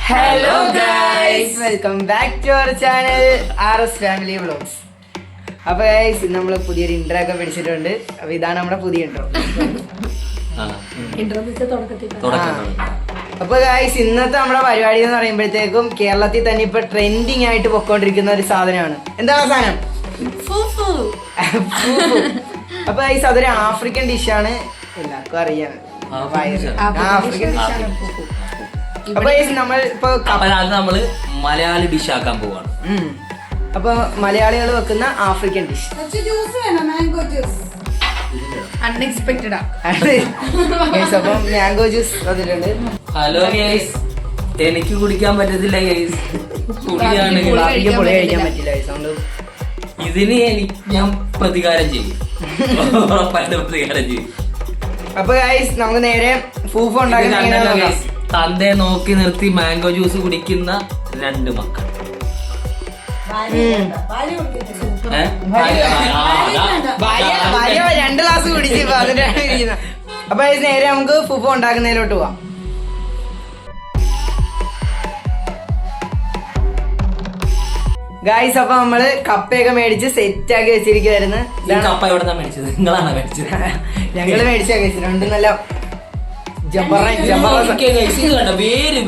Hello guys, welcome back to our channel RS family vlogs. അപ്പോൾ guys ഇന്ന് നമ്മൾ പുതിയൊരു ഇൻട്രോ ഒക്കെ പിടിച്ചിട്ടുണ്ട്. അപ്പോൾ ഇതാണ് നമ്മുടെ പുതിയ ഇൻട്രോ. അപ്പോൾ ഗൈസ് ഇന്നത്തെ നമ്മുടെ പരിപാടി എന്ന് പറയുമ്പോഴത്തേക്കും കേരളത്തിൽ തന്നെ ഇപ്പൊ ട്രെൻഡിങ് ആയിട്ട് പൊക്കോണ്ടിരിക്കുന്ന ഒരു സാധനമാണ്. എന്താ സാധനം? അപ്പൊ ഗൈസ് അതൊരു ആഫ്രിക്കൻ ഡിഷാണ്, എല്ലാവർക്കും അറിയാം. ആഫ്രിക്കൻ ഡിഷാണ്. നമ്മള് മലയാളി ഡിഷ് ആക്കാൻ പോവാണ്. അപ്പൊ മലയാളികൾ വെക്കുന്ന ആഫ്രിക്കൻ ഡിഷ്. അൺഎക്സ്പെക്ടഡ്. അപ്പൊ മാംഗോ ജ്യൂസ് വന്നിട്ടുണ്ട്. ഹലോ ഗൈസ്, എനിക്ക് കുടിക്കാൻ പറ്റത്തില്ല ഗൈസ്. പുളി കഴിക്കാൻ പറ്റില്ല ഗൈസ്. അതുകൊണ്ട് ഇതിന് ഞാൻ പ്രതികാരം ചെയ്യും. പ്രതികാരം ചെയ്യും. അപ്പൊ ഗൈസ് നമുക്ക് നേരെ ഫൂഫ് ഉണ്ടാക്കുന്ന തന്റെ നോക്കി നിർത്തി മാംഗോ ജ്യൂസ് കുടിക്കുന്ന രണ്ട് മക്കൾ. രണ്ട് ഗ്ലാസ് കുടിച്ച് അപ്പൊ നേരെ നമുക്ക് ഫുഫ ഉണ്ടാക്കുന്നതിലോട്ട് പോവാം. ഗായ്സ് അപ്പൊ നമ്മള് കപ്പയൊക്കെ മേടിച്ച് സെറ്റ് ആക്കി വെച്ചിരിക്കുവായിരുന്നു. കപ്പ എവിടെ മേടിച്ചത്? നിങ്ങളാണ് മേടിച്ചത്? ഞങ്ങള് മേടിച്ചാക്കി വെച്ചിട്ടുണ്ട്. നല്ല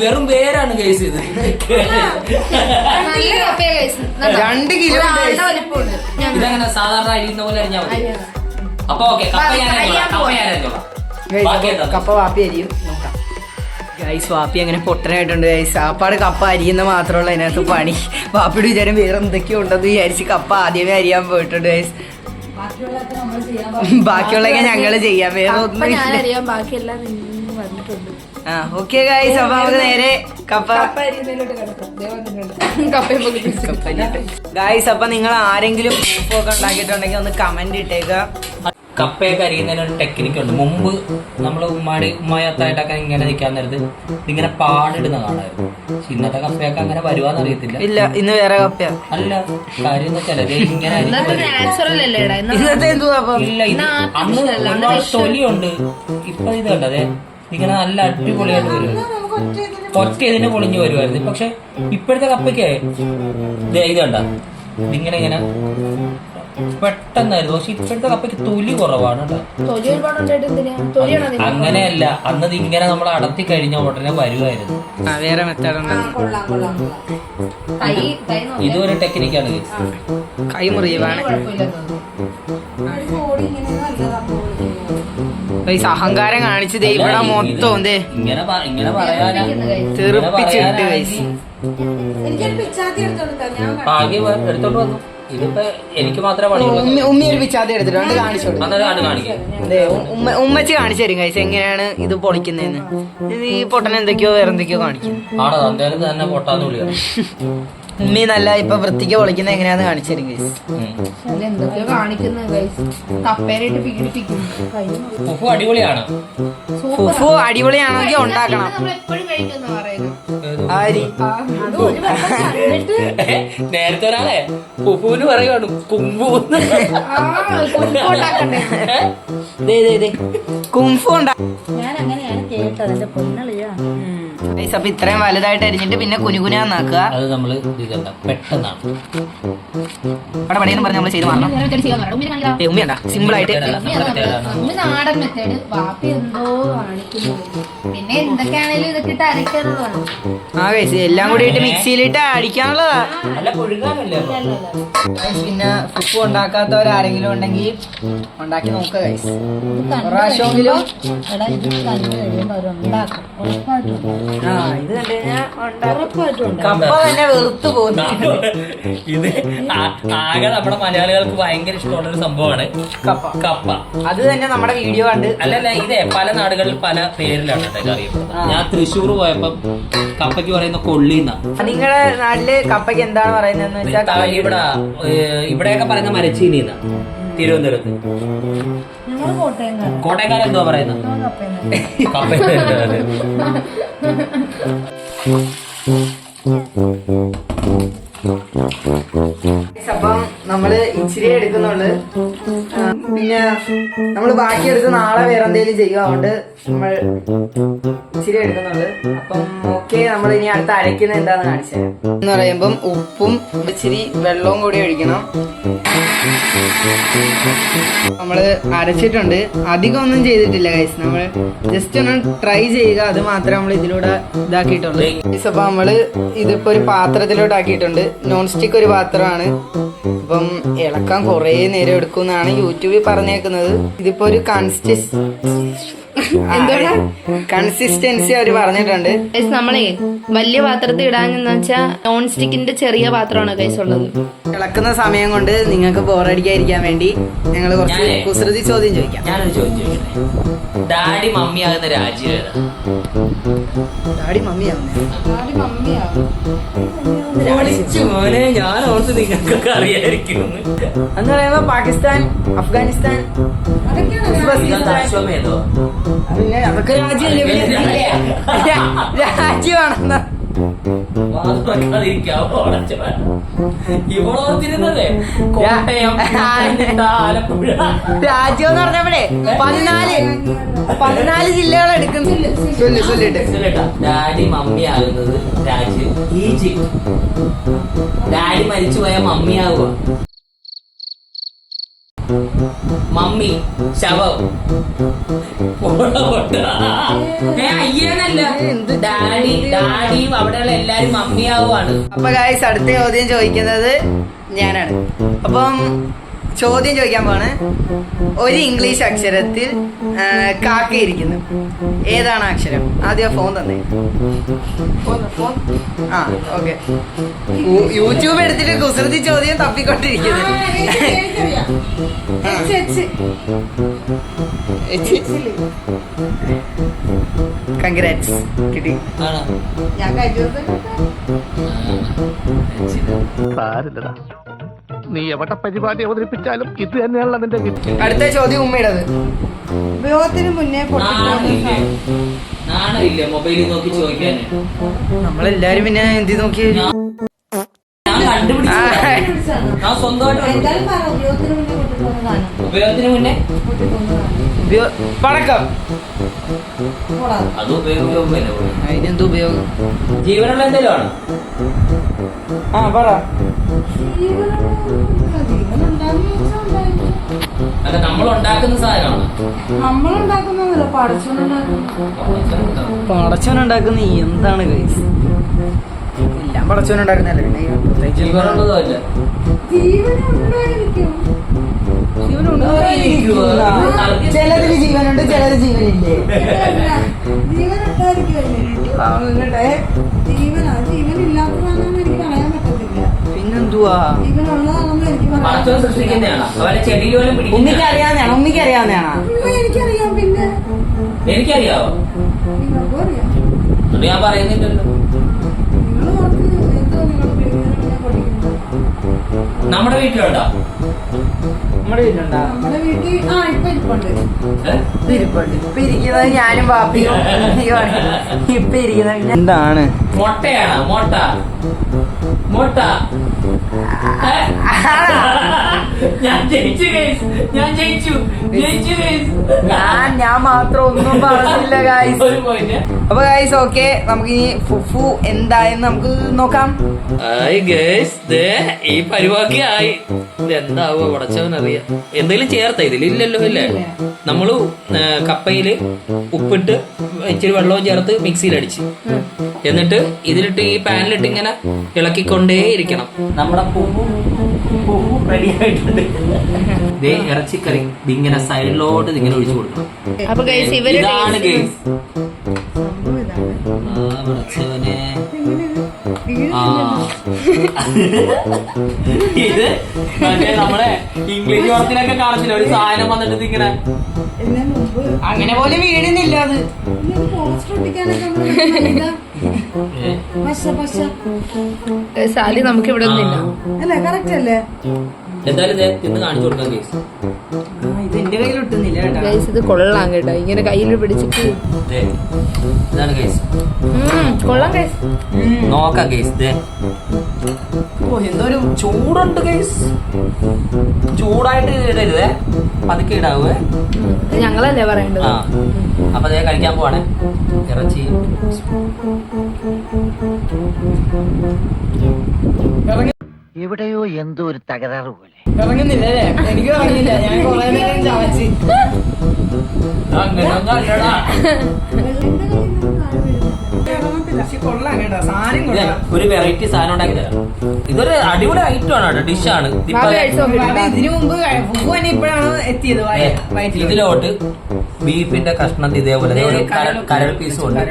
വെറും വേരാണ് കേസ്. ഇത് 2 കിലോ. ഇതങ്ങനെ സാധാരണ അരിയുന്ന പോലെ അരിഞ്ഞാൽ മതി. അപ്പൊ ഓക്കെ, കപ്പ വാപ്പി അരിയും നോക്കാം. ഗൈസ് വാപ്പി അങ്ങനെ പൊട്ടനായിട്ടുണ്ട് ഗൈസ്. സാപ്പാട് കപ്പ അരിയുന്ന മാത്രമുള്ള അതിനകത്ത് പണി. വാപ്പിയുടെ വിചാരം വേറെ എന്തൊക്കെയോ ഉണ്ടെന്ന് വിചാരിച്ച് കപ്പ ആദ്യമേ അരിയാൻ പോയിട്ടുണ്ട് ഗൈസ്. ബാക്കിയുള്ളതൊക്കെ ഞങ്ങള് ചെയ്യാം, വേറെ ഒന്നും. ഓക്കെ ഗൈസ്, അപ്പൊ നമുക്ക് നേരെ ഗൈസ്. അപ്പൊ നിങ്ങൾ ആരെങ്കിലും ഒക്കെ ഉണ്ടാക്കിയിട്ടുണ്ടെങ്കിൽ ഒന്ന് കമന്റ് ഇട്ടേക്ക. കപ്പയൊക്കെ അരിയുന്നതിനൊരു ടെക്നിക്ക് ഉണ്ട്. മുമ്പ് നമ്മള് ഉമ്മായത്തായിട്ടൊക്കെ ഇങ്ങനെ നിൽക്കാൻ നേരത്ത് ഇങ്ങനെ പാടിടുന്ന കാണായിരുന്നു. ഇന്നത്തെ കപ്പയൊക്കെ അങ്ങനെ വരുവാന്ന് അറിയത്തില്ല. ഇല്ല, ഇന്ന് വേറെ കപ്പയാ. അല്ല, കാര്യം എന്ന് വെച്ചാൽ ഇങ്ങനെ ഇല്ല, അന്ന് തൊലിയുണ്ട്. ഇപ്പൊ ഇത് കണ്ടതേ ഇങ്ങനെ നല്ല അടിപൊളിയായിട്ട് വരും. ഒറ്റ ഇതിന് പൊളിഞ്ഞു വരുമായിരുന്നു. പക്ഷെ ഇപ്പോഴത്തെ കപ്പയ്ക്ക് ഇത് കണ്ട ഇതിങ്ങനെ ഇങ്ങനെ പെട്ടെന്നായിരുന്നു. പക്ഷെ ഇപ്പോഴത്തെ കപ്പയ്ക്ക് തൊലി കുറവാണ് കേട്ടോ. അങ്ങനെയല്ല, അന്നത് ഇങ്ങനെ നമ്മൾ അടത്തി കഴിഞ്ഞ ഉടനെ വരുമായിരുന്നു. വേറെ മെത്തേഡ് ഇതൊരു ടെക്നിക്കാണ്. കൈ മുറിയുവാണ്. അഹങ്കാരം കാണിച്ചത് ഇവിടെ മൊത്തം ഇങ്ങനെ പറയാനാ തെറിപ്പിച്ചിട്ട് എടുത്തോണ്ട് വന്നു. ഇതിപ്പോ എനിക്ക് മാത്രമേ പണിയുള്ളൂ. ഉമ്മി ഒരു പിച്ചാത്തി എടുത്തിട്ടുണ്ട്, കാണിച്ചോളൂ. ഉമ്മച്ചി കാണിച്ചു തരും കൈസ് എങ്ങനെയാണ് ഇത് പൊളിക്കുന്നതെന്ന്. ഈ പൊട്ടൻ എന്തൊക്കെയോ വേറെ എന്തൊക്കെയോ കാണിക്കും. ആണോ? എന്തായാലും തന്നെ പൊട്ടാന്ന് വിളിയാണ്. ഉമ്മി നല്ല ഇപ്പൊ വൃത്തിക്ക് പൊളിക്കുന്ന എങ്ങനെയാന്ന് കാണിച്ചു തരും കൈസ്. ഫുഫു അടിപൊളിയാണ്. ഫുഫു അടിപൊളിയാണെങ്കിൽ ഉണ്ടാക്കണം. നേരത്തെ ഒരാളെ ഫുഫുവിന് പറയുവാണ് കുംഫു. കുംഫു അപ്പൊ ഇത്രയും വലുതായിട്ട് അരിഞ്ഞിട്ട് പിന്നെ കുനുകുനാന്നാക്കുക. അത് നമ്മള് പെട്ടെന്നാണ് അവിടെ പണിയെന്ന് പറഞ്ഞ് നമ്മള് ചെയ്ത് മാറണം. ഉമ്മയുണ്ട സിമ്പിൾ ആയിട്ട്. നാടൻ മെത്തേഡ്. വാപ്പി എന്തോ കാണിക്കുന്നു. പിന്നെ എന്തൊക്കെയാണേലും ഇതൊക്കെ ഇട്ട് അരക്കാനുള്ളതാണ്. ആ കഴിച്ച് എല്ലാം കൂടി ഇട്ട് മിക്സിയിലിട്ട് അടിക്കാനുള്ളതാ. പിന്നെ ഫുഫു ഉണ്ടാക്കാത്തവരാരെങ്കിലും ഉണ്ടെങ്കിൽ ഉണ്ടാക്കി നോക്കുക കഴിച്ച്. പ്രാവശ്യമെങ്കിലും ഇത് കണ്ടു കഴിഞ്ഞാൽ കപ്പ തന്നെ വെറുത്തു പോകുന്നു. ഇത് ആകെ നമ്മുടെ മലയാളികൾക്ക് ഭയങ്കര ഇഷ്ടമുള്ളൊരു സംഭവമാണ് കപ്പ. അത് തന്നെ നമ്മുടെ വീഡിയോ കണ്ട്. അല്ലല്ല, ഇതേ പല നാടുകളിൽ പല പേരിലാണ് അറിയപ്പെടുന്നത്. ഞാൻ തൃശ്ശൂർ പോയപ്പോ കപ്പയ്ക്ക് പറയുന്ന കൊള്ളിന്നാ. നിങ്ങളുടെ നാട്ടില് കപ്പയ്ക്ക് എന്താണ് പറയുന്നതെന്ന് വെച്ചാൽ ഇവിടെയൊക്കെ പറയുന്ന മരച്ചീനിന്നാ. തിരുവനന്തപുരത്ത് കോട്ടയംകാരൻ എന്തോ പറയുന്നത് കപ്പ. അപ്പം നമ്മള് ഇച്ചിരി എടുക്കുന്നുള്ളു. പിന്നെ നമ്മള് ബാക്കി എടുത്ത് നാളെ വേറെ എന്തെങ്കിലും ചെയ്യും. അതുകൊണ്ട് നമ്മൾ ഇച്ചിരി എടുക്കുന്നുള്ളു. അപ്പം ഓക്കെ, നമ്മൾ ഇനി അടുത്ത് അരയ്ക്കുന്നത് എന്താന്ന് കാണിച്ചു തരാം. എന്ന് പറയുമ്പം ഉപ്പും ഇച്ചിരി വെള്ളവും കൂടി ഒഴിക്കണം. നമ്മള് അരച്ചിട്ടുണ്ട്, അധികം ഒന്നും ചെയ്തിട്ടില്ല ഗൈസ്. നമ്മൾ ജസ്റ്റ് ഒന്ന് ട്രൈ ചെയ്യുക, അത് മാത്രമേ നമ്മൾ ഇതിലൂടെ ഇതാക്കിയിട്ടുള്ളൂ. ഗൈസ് അപ്പൊ നമ്മള് ഇതിപ്പോ ഒരു പാത്രത്തിലോട്ട് ആക്കിയിട്ടുണ്ട്. നോൺ സ്റ്റിക്ക് ഒരു പാത്രമാണ്. അപ്പം ഇളക്കാൻ കുറേ നേരം എടുക്കുമെന്നാണ് യൂട്യൂബിൽ പറഞ്ഞേക്കുന്നത്. ഇതിപ്പോ ഒരു കൺസിസ്റ്റൻസി അവർ പറഞ്ഞിട്ടുണ്ട്. നമ്മളെ വലിയ പാത്രത്തിൽ ഇടാനെന്ന് വെച്ചാൽ നോൺ സ്റ്റിക്കിന്റെ ചെറിയ പാത്രമാണ് കൈസ് ഉള്ളത്. ഇളക്കുന്ന സമയം കൊണ്ട് നിങ്ങൾക്ക് ബോറടിക്കാതിരിക്കാൻ വേണ്ടി ഞങ്ങൾ കുറച്ച് കുസൃതി ചോദ്യം ചോദിക്കാം. ഞാനൊരു ചോദിച്ചു, ഡാഡി മമ്മി ആകുന്ന രാജ്യം ഏതാ? ഡാഡി മമ്മിയാവുന്നേ മോനെ ഞാൻ ഓർത്ത് നിങ്ങൾക്കൊക്കെ അറിയായിരിക്കും. എന്ന് പറയുമ്പോ പാകിസ്ഥാൻ, അഫ്ഗാനിസ്ഥാൻ, ഏതോ പിന്നെ അതൊക്കെ രാജ്യമല്ലേ, രാജ്യമാണെന്നാ. ഇവളോർത്തിരുന്നതേ കോട്ടയം, ആലപ്പുഴ. രാജ്യം എന്ന് പറഞ്ഞപ്പോഴേ 14 ജില്ലകൾ എടുക്കുന്നില്ല. ഡാഡി മമ്മി ആകുന്നത് രാജ്യം ഈജിപ്ത്. ഡാഡി മരിച്ചുപോയ മമ്മി ആകുക. മമ്മി ശവം. അയ്യനല്ല, ഡാഡിയും അവിടെയുള്ള എല്ലാരും മമ്മിയാവുകയാണ്. അപ്പൊ ഗായ്സ് അടുത്ത ചോദ്യം ചോദിക്കുന്നത് ഞാനാണ്. അപ്പം ചോദ്യം ചോദിക്കാൻ പോണ്. ഒരു ഇംഗ്ലീഷ് അക്ഷരത്തിൽ കാക്കയിരിക്കുന്നു. ഏതാണ് അക്ഷരം? ആദ്യം ഫോൺ തന്നെ. ആ ഓക്കെ. യൂട്യൂബ് എടുത്തിട്ട് കുസൃതി ചോദ്യം തപ്പിക്കൊണ്ടിരിക്കുന്നത്. കൺഗ്രാറ്റ്സ്, കിട്ടി. നീ എവിടെ പരിപാടി അവതരിപ്പിച്ചാലും ഇത് തന്നെയാണല്ലോ നിന്റെ ഗിഫ്റ്റ്. അടുത്ത ചോദ്യം ഉമ്മയുടേത്. ഉപയോഗത്തിന് മുന്നേ നാണമില്ല മൊബൈലിൽ നോക്കി ചോദിക്കാൻ. നമ്മളെല്ലാരും പിന്നെ എന്ത് നോക്കി ഞാൻ കണ്ടുപിടിച്ചു. ഞാൻ സ്വന്തമായിട്ട് ഉപയോഗത്തിന് മുന്നേ പടക്കം. അത് ഉപയോഗമല്ല. അതിനെന്ത് ഉപയോഗം? ജീവനുള്ള എന്തെങ്കിലും ആണ്. ആ പറ. അല്ല, നമ്മൾ ഉണ്ടാക്കുന്ന സാധനമാണ്. പടച്ചോനുണ്ടാക്കുന്ന എന്താണ് ഗൈസ്? എല്ലാം പടച്ചോനുണ്ടാക്കുന്നല്ലേ. പിന്നെ ജീവനുള്ളതോ അല്ല. ചിലതിന് ജീവനുണ്ട്, ചിലത് ജീവനില്ലേ. പിന്നെന്തുവാ? സൃഷ്ടിക്കുന്നതാണ്. അവരെ ചെടിയിൽ പോലും പിടിക്കും. ഉമ്മിക്ക് അറിയാവുന്നതാണ്. ഉമ്മിക്ക് അറിയാവുന്നതാണ്. എനിക്കറിയാവോ? എന്നിട്ട് ഞാൻ പറയുന്നില്ലല്ലോ. നമ്മുടെ വീട്ടിലുണ്ടോ? നമ്മുടെ വീട്ടിലുണ്ടോ? ഇരിപ്പുണ്ട്. ഇപ്പൊ ഇരിക്കുന്നത് ഞാനും പാപ്പിയും. ഇപ്പൊ ഇരിക്കുന്നത് എന്താണ്? മുട്ടയാണ്. മുട്ട മുട്ട. ഞാൻ ജയിച്ചു ഗൈസ്. ഞാൻ ജയിച്ചു. ഞാൻ മാത്രം ഒന്നും പറഞ്ഞില്ല ഗൈസ്. ഒരു പോയിന്റ്. അപ്പൊ ഗൈസ് ഓക്കെ, നമുക്ക് ഇനി ഫുഫു എന്തായെന്ന് നമുക്ക് നോക്കാം. ഈ പരിപാടി ആയി. ഇതെന്താവോ പടച്ചവനറിയാം. എന്തെങ്കിലും ചേർത്ത ഇതിൽ? ഇല്ലല്ലോ. ഇല്ലേ, നമ്മള് കപ്പയില് ഉപ്പിട്ട് ഇച്ചിരി വെള്ളവും ചേർത്ത് മിക്സിയിലടിച്ച്, എന്നിട്ട് ഇതിലിട്ട് ഈ പാനിലിട്ട് ഇങ്ങനെ ഇളക്കിക്കൊണ്ടേ ഇരിക്കണം. നമ്മുടെ റെഡി ആയിട്ടുണ്ട്. ഇറച്ചിക്കറി ഇതിങ്ങനെ സൈഡിലോട്ട് ഇങ്ങനെ ഒഴിച്ചു കൊടുക്കണം. അപ്പൊ ഗൈസ് ഇവര് ഇതാണ് ഗൈസ്. ഇത് നമ്മളെ ഇംഗ്ലീഷ് പടത്തിലൊക്കെ കാണിച്ചില്ല, ഒരു സാധനം വന്നിട്ട് ഇങ്ങനെ അങ്ങനെ പോലും വീഴുന്നില്ല അത്. സാലി നമുക്ക് ഇവിടെ ഒന്നുമില്ല. എന്തായാലും തിന്ന് കാണിച്ചു കൊടുക്കാം കേസ്. ഇത് എന്റെ കയ്യിൽ ഒട്ടുന്നില്ല കേട്ടോ. ഗൈസ് ഇത് കൊള്ളാം കേട്ടോ, ഇങ്ങനെ കയ്യിൽ പിടിച്ചിട്ട് ദേ, ഇതാണ് ഗൈസ്. കൊള്ളാം ഗൈസ്. നോക്കാം ഗൈസ്. ഓ എന്തോ ഒരു ചൂടുണ്ട് ഗൈസ്. ചൂടായിട്ട് ഇടരുതേ, പതുക്കെ ഇടാവേ. ഞങ്ങളല്ലേ പറയേണ്ടത്. ആ അപ്പൊ അതേ കഴിക്കാൻ പോവാണേ ഇറച്ചി. എവിടെയോ എന്തോ ഒരു തകരാറ് പോലെ. ഇറങ്ങുന്നില്ല അല്ലേ? എനിക്ക് ഇറങ്ങില്ല, ഞാൻ കുറെ നേരം ചവച്ച്. പക്ഷെ കൊള്ളാം കേട്ടോ, സാധനം കൊള്ളാം. ഒരു വെറൈറ്റി സാധനം ഉണ്ടാക്കി തരാം. ഇതൊരു അടിപൊളി ഐറ്റം ആണ് കേട്ടോ, ഡിഷാണ്. ഇതിനു മുമ്പ് ഫുഡ് തന്നെ ഇപ്പോഴാണ് എത്തിയത് വയറ്റിൽ. ഇതിലോട്ട് ബീഫിന്റെ കഷ്ണം ഇതേപോലെ ഒരു കരൾ പീസും ഉണ്ട്.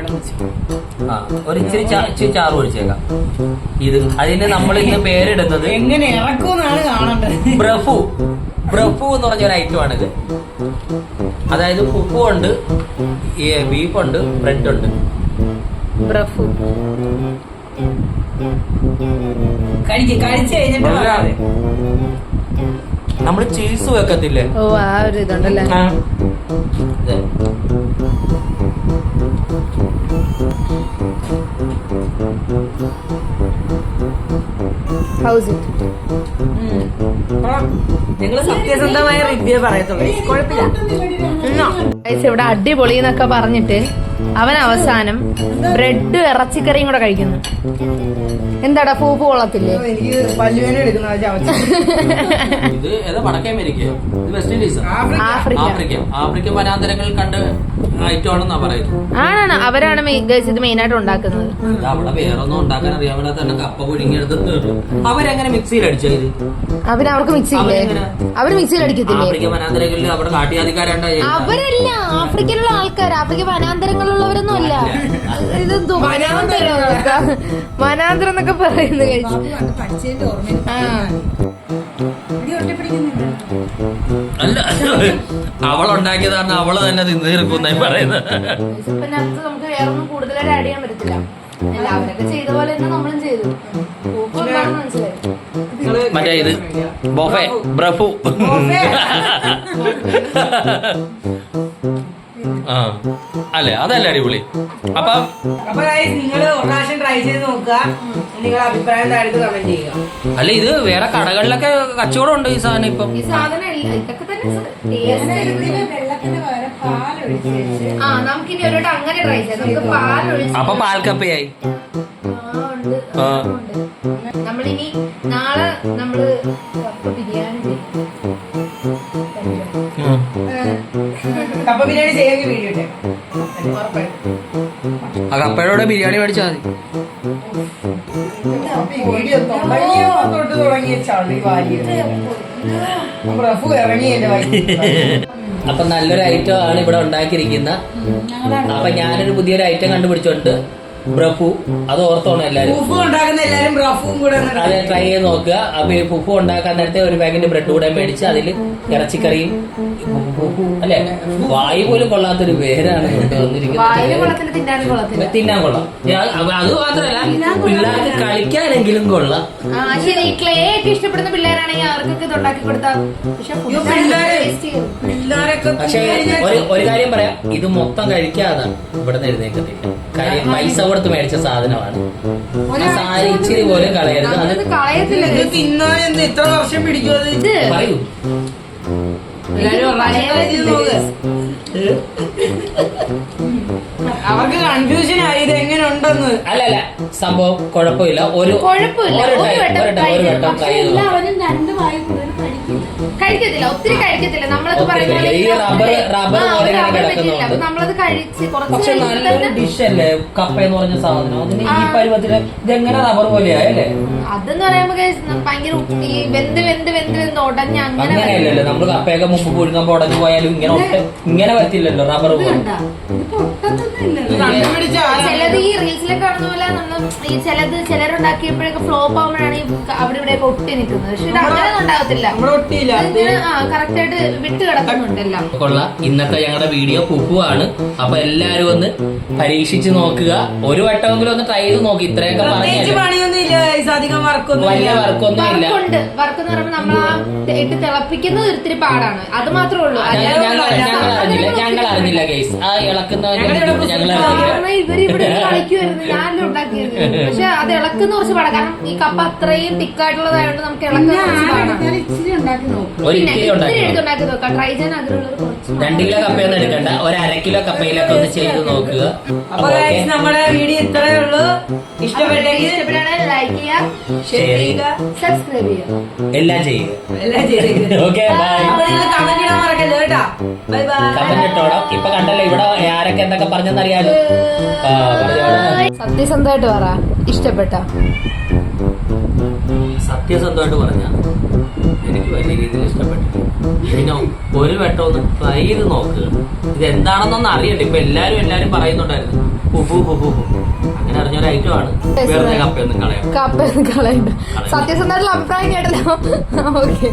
ആ ഒരു ഇച്ചിരി ചാറ് ഒഴിച്ചേക്കാം. ഇത് അതിന് നമ്മൾ ഇന്ന് പേരിടുന്നത് എങ്ങനെ ഇറക്കുമെന്നാണ് കാണേണ്ടത്. ബ്രഫു എന്ന് പറഞ്ഞ ഒരു ഐറ്റം ആണിത്. അതായത് ഉപ്പും ഉണ്ട്, ബീഫുണ്ട്, ബ്രെഡ് ഉണ്ട്. ബ്രഫു കഴിച്ച് കഴിഞ്ഞിട്ട് നമ്മള് ചീസ് വെക്കത്തില്ലേ? ഓ ആ ഒരു ഇതുണ്ടല്ലേ. ഇത്. House it. നിങ്ങൾ സത്യസന്ധമായ റിവ്യൂ പറയത്തുള്ളൂ, കുഴപ്പമില്ല. ഗൈസ് ഇവിടെ അടിപൊളി എന്നൊക്കെ പറഞ്ഞിട്ട് അവൻ അവസാനം ബ്രെഡ് ഇറച്ചിക്കറിയും കൂടെ കഴിക്കുന്നു. എന്താടാ പൂപ്പ് കൊള്ളത്തില്ലേ? എനിക്ക് പല്ലുവേന എടുക്കുന്ന ഇത് ഏതാ വടക്കേ അമേരിക്ക, ഇത് വെസ്റ്റ് ഇൻഡീസ്, ആഫ്രിക്കൻ വനാന്തരങ്ങൾ കണ്ട് ഐറ്റം ആണെന്നാ പറയുന്നത്. ആണ് അവരാണ് ഇത് മെയിൻ ആയിട്ട് ഉണ്ടാക്കുന്നത്. അവിടെ വേറെ ഒന്നും ഉണ്ടാക്കാൻ അറിയാമല്ലാത്ത തന്നെ കപ്പ പുഴുങ്ങിയെടുത്ത് അവരെങ്ങനെ മിക്സിയിൽ അടിച്ചത്? അവർക്ക് മിക്സിയില്ലേ? അവര് മിക്സിയിൽ അടിക്കത്തില്ലേ? ആഫ്രിക്കൻ വനാന്തരങ്ങളിൽ അവിടെ കാട്ടിയാധികാരുണ്ടായി. അവരല്ല ആഫ്രിക്കയിലുള്ള ആൾക്കാർ, ആഫ്രിക്ക വനാന്തരങ്ങളിലുള്ളവരൊന്നും അല്ല. ഇതെന്തോ വനാന്തരം എന്നൊക്കെ പറയുന്നത് കഴിച്ചു. അല്ല അവളുണ്ടാക്കിയതാണ്, അവള് തന്നെ തിന്നു തീർക്കുന്നായി പറയുന്നത്. നമുക്ക് വേറെ ഒന്നും കൂടുതലായിട്ട് ആഡ് ചെയ്യാൻ പറ്റത്തില്ല. അവരൊക്കെ ചെയ്ത പോലെ തന്നെ നമ്മളും ചെയ്തു. മനസ്സിലായി. മറ്റേ ഇത് ബൊഫെ ബ്രഫു. ആ അല്ലേ, അതല്ലേ അടിപൊളി. അപ്പൊ നിങ്ങൾ ഒരു പ്രാവശ്യം ട്രൈ ചെയ്ത് നോക്കുക, നിങ്ങളുടെ അഭിപ്രായം താഴത്ത് കമന്റ് ചെയ്യുക. അല്ല ഇത് വേറെ കടകളിലൊക്കെ കച്ചവടം ഉണ്ട് ഈ സാധനം ഇപ്പം. ഈ സാധനം ഇതൊക്കെ തന്നെ നമുക്കിനി ഒരു അങ്ങനെ ട്രൈ ചെയ്യാം. നമുക്ക് പാലൊഴിച്ച് അപ്പൊ പാൽക്കപ്പയായി. നമ്മളിനി നാളെ നമ്മള് ബിരിയാണി ചെയ്യും. കപ്പ ബിരിയാണി ചെയ്യാൻ വീഡിയോ ഇട്ടേ. ആ കപ്പയുടെ ബിരിയാണി മേടിച്ചാൽ മതി. വീഡിയോ തൊട്ട് തുടങ്ങിയ ചളി വാരിയത് റഫു ഇറങ്ങി എന്റെ വയറ്റിൽ. അപ്പൊ നല്ലൊരു ഐറ്റം ആണ് ഇവിടെ ഉണ്ടാക്കിയിരിക്കുന്ന. അപ്പൊ ഞാനൊരു പുതിയൊരു ഐറ്റം കണ്ടുപിടിച്ചോണ്ട് ബ്രഫു, അത് ഓർത്തോണം എല്ലാരും. ഉപ്പ് ഉണ്ടാക്കുന്ന എല്ലാരും റഫും കൂടെ അത് ട്രൈ ചെയ്ത് നോക്കുക. അപ്പൊ ഈ പുഫ് ഉണ്ടാക്കാൻ നേരത്തെ ഒരു പാക്കറ്റ് ബ്രെഡ് കൂടെ മേടിച്ച് അതിൽ ഇറച്ചിക്കറിയും അല്ലെ, വായു പോലും കൊള്ളാത്തൊരു പേരാണ് തിന്നാൻ കൊള്ളാം. അത് മാത്രമല്ല പിള്ളേർക്ക് കളിക്കാനെങ്കിലും കൊള്ളാം. ശരി, ക്ലേ ഒക്കെ ഇഷ്ടപ്പെടുന്ന പിള്ളേരാണെങ്കിൽ അവർക്കൊക്കെ ഇത് ഉണ്ടാക്കി കൊടുത്താൽ. പക്ഷെ ഒരു കാര്യം പറയാം, ഇത് മൊത്തം കഴിക്കാതാണ് ഇവിടെ നിന്ന് എഴുന്നേക്കത്തില്ല. കാര്യം പൈസ കൊടുത്ത് മേടിച്ച സാധനമാണ്. സാരി ഇച്ചിരി പോലും കളയരുത്. അത് കളയത്തില്ല. തിന്നാൻ എന്ത് ഇത്ര വർഷം പിടിക്കും അത്? പറയൂ. അവർക്ക് കൺഫ്യൂഷൻ ആയി ഇത് എങ്ങനെ ഉണ്ടെന്ന്. അല്ല സംഭവം കുഴപ്പമില്ല. ഒരു വട്ടം ട്രൈ ചെയ്തു. കഴിക്കത്തില്ല, ഒത്തിരി കഴിക്കത്തില്ല. നമ്മളത് ഈ റബ്ബർ പോലെ കിടക്കുന്നുണ്ട്. നമ്മളത് കഴിച്ച് പക്ഷെ നല്ലൊരു ഡിഷ് അല്ലേ കപ്പ എന്ന് പറഞ്ഞ സാധനം. അതിന് ഈ പരുവത്തിന് ഇതെങ്ങനെ റബ്ബർ പോലെയായല്ലേ? അതെന്ന് പറയുമ്പോ ഭയങ്കര ഈ വെന്ത് ഉടഞ്ഞ അങ്ങനെയല്ലല്ലോ. നമ്മള് കപ്പയൊക്കെ മുമ്പ് പുഴുങ്ങാൻ ഉടഞ്ഞു പോയാലും ഇങ്ങനെ പറ്റില്ലല്ലോ റബ്ബർ പോലെ. ചിലത് ഈ റീൽസിലൊക്കെ കാണുന്ന പോലെ നമ്മൾ ഈ ചിലരുണ്ടാക്കിയപ്പോഴൊക്കെ ഫ്ലോപ്പ് ആവുമ്പോഴാണ് ഈ അവിടെ ഇവിടെ ഒട്ടി നിൽക്കുന്നത്. പക്ഷെ ഇത് അങ്ങനെ ഉണ്ടാകത്തില്ല, കറക്റ്റ് ആയിട്ട് വിട്ട് കിടക്കുന്നുണ്ടല്ലോ. കൊള്ളാം. ഇന്നത്തെ ഞങ്ങളുടെ വീഡിയോ പുപ്പുവാണ്. അപ്പൊ എല്ലാരും ഒന്ന് പരീക്ഷിച്ച് നോക്കുക. ഒരു വട്ടമെങ്കിലും ഒന്ന് ട്രൈ ചെയ്ത് നോക്കി. ഇത്രയൊക്കെ പറഞ്ഞു ഇല്ല guys, അധികം വർക്കൊന്നും വലിയ വർക്കൊന്നും ഇല്ല. വർക്കെന്ന് പറയുമ്പോൾ നമ്മൾ ആ ഇട്ട് തിളപ്പിക്കുന്നത് ഒരിത്തിരി പാടാണ്, അത് മാത്രമേ ഉള്ളൂ. ഞങ്ങൾ അറിഞ്ഞില്ല ഗൈസ്, ആ ഇളക്കുന്ന ഞങ്ങൾ കാരണം ഇവരിവിടെ കളിക്കുമായിരുന്നു, ഞാനല്ലേ ഉണ്ടാക്കിയത്. പക്ഷെ അത് ഇളക്കുന്ന കുറച്ച് പാടാണ്, കാരണം ഈ കപ്പ അത്രയും തിക്കായിട്ടുള്ളതായതുകൊണ്ട് നമുക്ക് ഇളക്കാൻ കുറച്ച് പാടാണ്. പിന്നെ ഇത്തിരി എടുത്തുണ്ടാക്കി നോക്കാം, ട്രൈ ചെയ്യാൻ ആഗ്രഹമുള്ളത് കുറച്ച്. 2 കിലോ കപ്പയൊന്നും എടുക്കണ്ട, ഒരു 1/2 കിലോ കപ്പയിലൊക്കെ ഒന്ന് ചെയ്ത് നോക്കുക. അപ്പൊ guys, നമ്മുടെ വീഡിയോ ഇത്രയേ ഉള്ളൂ. ഇഷ്ടപ്പെട്ടെങ്കിൽ ലൈക്ക് ചെയ്യുക, ഷെയർ ചെയ്യുക, സബ്സ്ക്രൈബ് ചെയ്യുക, എല്ലാം ചെയ്യുക. എല്ലാം ചെയ്തേക്ക്. Okay bye. അപ്പൊ നിങ്ങൾ കമന്റ് ഇടാൻ മറക്കല്ലോ കേട്ടാ. Bye bye. കമന്റ് ഇട്ടോളാം. ഇപ്പൊ കണ്ടല്ലോ ഇവിടെ ആരൊക്കെ എന്തൊക്കെ പറഞ്ഞെന്നറിയാലോ. സത്യസന്ധമായിട്ട് പറ, ഇഷ്ടപ്പെട്ട? സത്യസന്ധമായിട്ട് പറഞ്ഞ എനിക്ക് വലിയ രീതിയിൽ ഇഷ്ടപ്പെട്ടു. പിന്നെ ഒരു വട്ടം ഒന്ന് ട്രൈ ചെയ്ത് നോക്കുക. ഇത് എന്താണെന്നൊന്നും അറിയണ്ട. ഇപ്പൊ എല്ലാരും പറയുന്നുണ്ടായിരുന്നു അങ്ങനെ അറിഞ്ഞൊരു ഐറ്റം ആണ്. വെറുതെ കപ്പയൊന്നും കളയാം. കപ്പയൊന്നും കളയണ്ട. സത്യസന്ധമായിട്ടുള്ള അഭിപ്രായം കേട്ടല്ലോ. ഓക്കെ.